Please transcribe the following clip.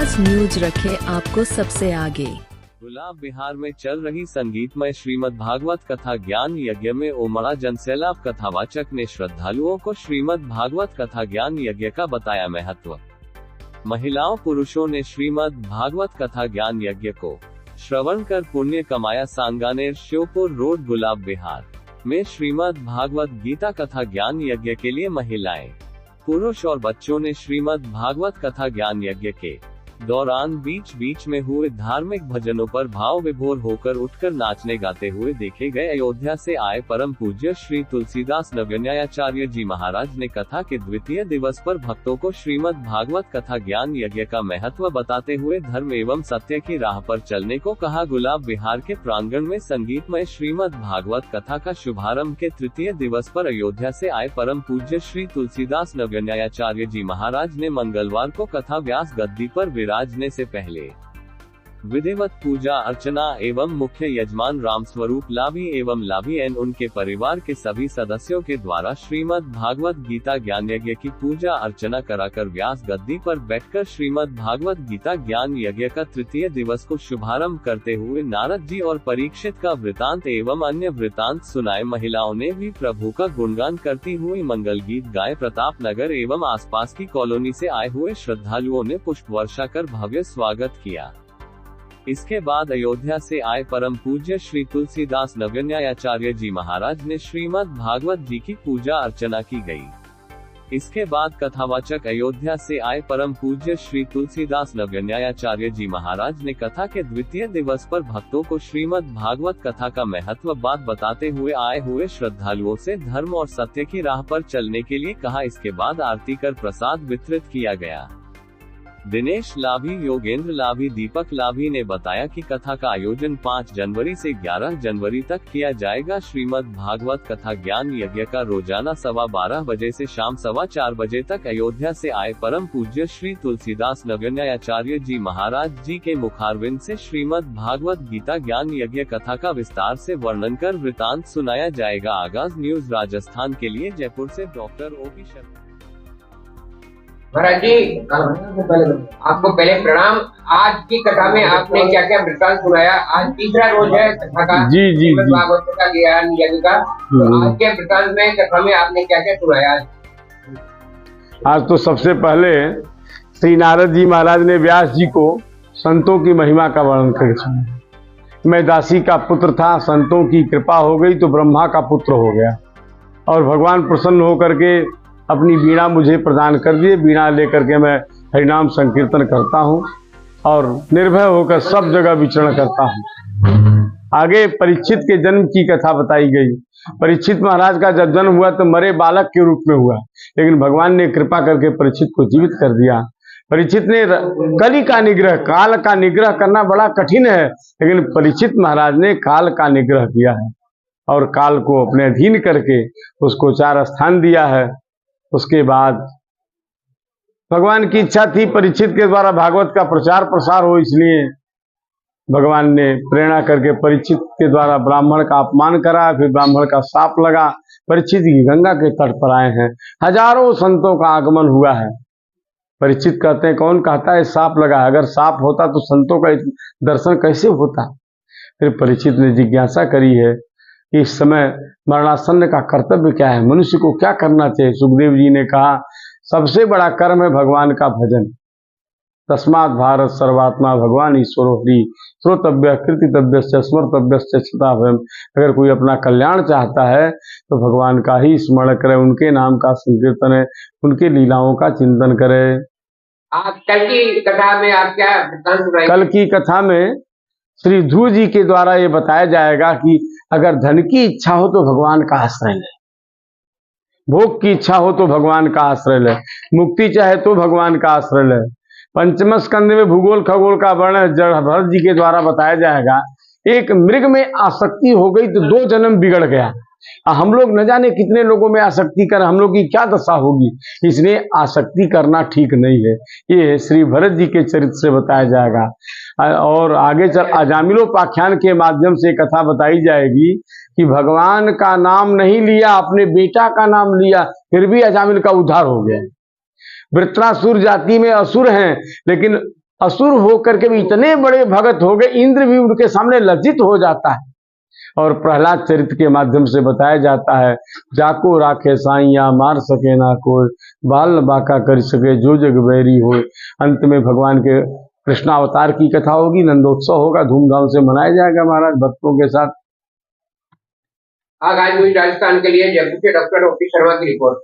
आगाज न्यूज रखे आपको सबसे आगे। गुलाब बिहार में चल रही संगीतमय श्रीमद् भागवत कथा ज्ञान यज्ञ में उमड़ा जनसैलाब। कथावाचक ने श्रद्धालुओं को श्रीमद् भागवत कथा ज्ञान यज्ञ का बताया महत्व। महिलाओं पुरुषों ने श्रीमद् भागवत कथा ज्ञान यज्ञ को श्रवण कर पुण्य कमाया। सांगानेर श्योपुर रोड गुलाब बिहार में श्रीमद् भागवत गीता कथा ज्ञान यज्ञ के लिए महिलाएं, पुरुष और बच्चों ने श्रीमद् भागवत कथा ज्ञान यज्ञ के दौरान बीच बीच में हुए धार्मिक भजनों पर भाव विभोर होकर उठकर नाचने गाते हुए देखे गए। अयोध्या से आए परम पूज्य श्री तुलसीदास नवन्यायाचार्य जी महाराज ने कथा के द्वितीय दिवस पर भक्तों को श्रीमद् भागवत कथा ज्ञान यज्ञ का महत्व बताते हुए धर्म एवं सत्य की राह पर चलने को कहा। गुलाब बिहार के प्रांगण में संगीतमय श्रीमद् भागवत कथा का शुभारंभ के तृतीय दिवस पर अयोध्या से आए परम पूज्य श्री तुलसीदास नवन्यायाचार्य जी महाराज ने मंगलवार को कथा व्यास गद्दी पर विराजने से पहले विधिवत पूजा अर्चना एवं मुख्य यजमान रामस्वरूप लाभी एवं लाभी एवं उनके परिवार के सभी सदस्यों के द्वारा श्रीमद् भागवत गीता ज्ञान यज्ञ की पूजा अर्चना कराकर व्यास गद्दी पर बैठकर श्रीमद् भागवत गीता ज्ञान यज्ञ का तृतीय दिवस को शुभारंभ करते हुए नारद जी और परीक्षित का वृतांत एवं अन्य वृतांत सुनाए। महिलाओं ने भी प्रभु का गुणगान करती हुई मंगल गीत गाए। प्रताप नगर एवं आसपास की कॉलोनी से आए हुए श्रद्धालुओं ने पुष्प वर्षा कर भव्य स्वागत किया। इसके बाद अयोध्या से आए परम पूज्य श्री तुलसीदास नवन्यायाचार्य जी महाराज ने श्रीमद् भागवत जी की पूजा अर्चना की गई। इसके बाद कथावाचक अयोध्या से आए परम पूज्य श्री तुलसीदास नवन्यायाचार्य जी महाराज ने कथा के द्वितीय दिवस पर भक्तों को श्रीमद् भागवत कथा का महत्व बात बताते हुए आए हुए श्रद्धालुओं से धर्म और सत्य की राह पर चलने के लिए कहा। इसके बाद आरती कर प्रसाद वितरित किया गया। दिनेश लाभी, योगेंद्र लाभी, दीपक लाभी ने बताया कि कथा का आयोजन 5 जनवरी से 11 जनवरी तक किया जाएगा। श्रीमद् भागवत कथा ज्ञान यज्ञ का रोजाना 12:15 बजे से शाम 4:15 बजे तक अयोध्या से आए परम पूज्य श्री तुलसीदास नवन्यायाचार्य जी महाराज जी के मुखारविंद से श्रीमद् भागवत गीता ज्ञान यज्ञ कथा का विस्तार से वर्णन कर वृतांत सुनाया जाएगा। आगाज न्यूज राजस्थान के लिए जयपुर से डॉक्टर ओपी शर्मा। महाराज जी आपको पहले प्रणाम। आज की कथा में आपने क्या क्या वृत्तांत सुनाया? आज तीसरा रोज है कथा का, जी भागवत का ज्ञान यज्ञ का। तो आज के वृत्तांत में कथा में आपने क्या क्या सुनाया? आज तो सबसे पहले श्री नारद जी महाराज ने व्यास जी को संतों की महिमा का वर्णन करके सुनाया। मैं दासी का पुत्र था, संतों की कृपा हो गई तो ब्रह्मा का पुत्र हो गया और भगवान प्रसन्न होकर के अपनी बीणा मुझे प्रदान कर दिए। बीणा लेकर के मैं हरिनाम संकीर्तन करता हूँ और निर्भय होकर सब जगह विचरण करता हूँ। आगे परीक्षित के जन्म की कथा बताई गई। परीक्षित महाराज का जब जन्म हुआ तो मरे बालक के रूप में हुआ, लेकिन भगवान ने कृपा करके परीक्षित को जीवित कर दिया। परीक्षित ने कली का निग्रह, काल का निग्रह करना बड़ा कठिन है, लेकिन परीक्षित महाराज ने काल का निग्रह किया है और काल को अपने अधीन करके उसको 4 स्थान दिया है। उसके बाद भगवान की इच्छा थी परीक्षित के द्वारा भागवत का प्रचार प्रसार हो, इसलिए भगवान ने प्रेरणा करके परीक्षित के द्वारा ब्राह्मण का अपमान करा। फिर ब्राह्मण का शाप लगा। परीक्षित जी गंगा के तट पर आए हैं। हजारों संतों का आगमन हुआ है। परीक्षित कहते हैं कौन कहता है शाप लगा? अगर शाप होता तो संतों का दर्शन कैसे होता? फिर परीक्षित ने जिज्ञासा करी है इस समय मरणासन्न का कर्तव्य क्या है, मनुष्य को क्या करना चाहिए। सुखदेव जी ने कहा सबसे बड़ा कर्म है भगवान का भजन। तस्मात् भारत सर्वात्मा भगवान ईश्वरो हरि श्रोतव्य कीर्तितव्य स्मर्तव्य क्षताभयम्। अगर कोई अपना कल्याण चाहता है तो भगवान का ही स्मरण करे, उनके नाम का संकीर्तन है, उनके लीलाओं का चिंतन करे। आप कल की कथा में आप क्या वृत्तांत सुनाएंगे? कल की कथा में श्री ध्रुव जी के द्वारा ये बताया जाएगा कि अगर धन की इच्छा हो तो भगवान का आश्रय ले, भोग की इच्छा हो तो भगवान का आश्रय ले, मुक्ति चाहे तो भगवान का आश्रय ले। पंचम स्कंद में भूगोल खगोल का वर्णन भरत जी के द्वारा बताया जाएगा। एक मृग में आसक्ति हो गई तो 2 जन्म बिगड़ गया। हम लोग न जाने कितने लोगों में आसक्ति कर हम लोग की क्या दशा होगी, इसलिए आसक्ति करना ठीक नहीं है। ये श्री भरत जी के चरित्र से बताया जाएगा और आगे चल अजामिलोपाख्यान के माध्यम से कथा बताई जाएगी कि भगवान का नाम नहीं लिया, अपने बेटा का नाम लिया, फिर भी अजामिल का उद्धार हो गया। वृत्रासुर जाति में असुर हैं, लेकिन असुर होकर के भी इतने बड़े भगत हो गए, इंद्र भी उनके सामने लज्जित हो जाता है। और प्रहलाद चरित्र के माध्यम से बताया जाता है, जाको राखे साइया मार सके ना कोई, बाल न बाका कर सके जो जग बैरी हो। अंत में भगवान के कृष्णावतार की कथा होगी, नंदोत्सव होगा, धूमधाम से मनाया जाएगा महाराज भक्तों के साथ। आज राजस्थान के लिए जयपुर से डॉक्टर ओपी शर्मा की रिपोर्ट।